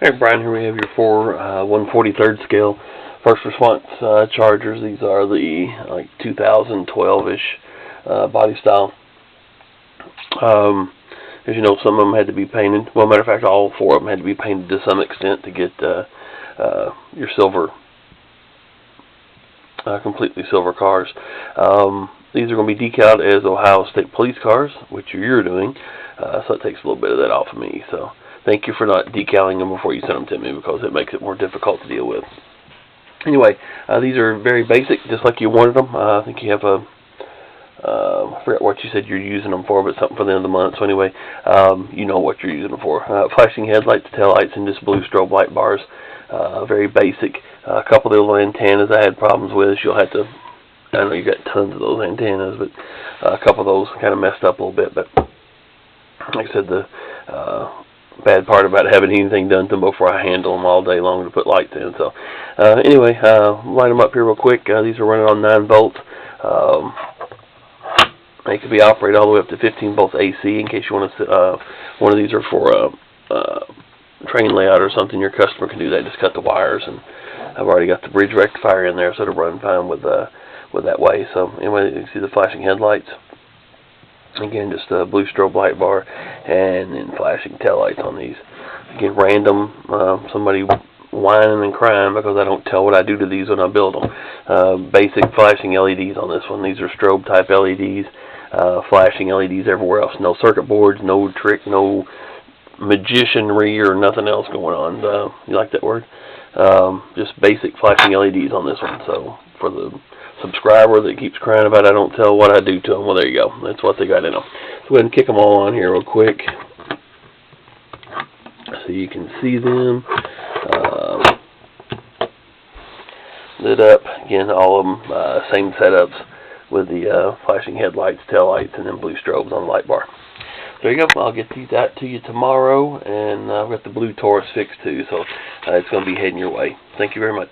Hey Brian, here we have your four 1/43 scale first response chargers. These are the 2012-ish body style. As you know, some of them had to be painted. Well, matter of fact, all four of them had to be painted to some extent to get your silver, completely silver cars. These are going to be decaled as Ohio State Police cars, which you're doing, so it takes a little bit of that off of me. So thank you for not decaling them before you send them to me, because it makes it more difficult to deal with. Anyway, these are very basic, just like you wanted them. I think you have a, I forgot what you said you're using them for, but something for the end of the month. So anyway, you know what you're using them for. Flashing headlights, taillights, and just blue strobe light bars. Very basic. A couple of little antennas I had problems with. You'll have to, I know you got tons of those antennas, but a couple of those kind of messed up a little bit. But like I said, the bad part about having anything done to them before I handle them all day long to put lights in. So anyway, light them up here real quick. These are running on 9 volts. They can be operated all the way up to 15 volts AC in case you want to. One of these are for train layout or something. Your customer can do that. Just cut the wires, and I've already got the bridge rectifier in there, so it'll run fine with that way. So anyway, you can see the flashing headlights. Again, just a blue strobe light bar, and then flashing tail lights on these. Again, random, somebody whining and crying because I don't tell what I do to these when I build them. Basic flashing LEDs on this one. These are strobe type LEDs, flashing LEDs everywhere else. No circuit boards, no trick, no magicianry or nothing else going on. You like that word? Just basic flashing LEDs on this one. So for the subscriber that keeps crying about I don't tell what I do to them, well, there you go. That's what they got in them. So go ahead and kick them all on here real quick so you can see them. Lit up. Again, all of them same setups with the flashing headlights, tail lights, and then blue strobes on the light bar. There you go. I'll get these out to you tomorrow, and I've got the blue Taurus fixed too, so it's going to be heading your way. Thank you very much.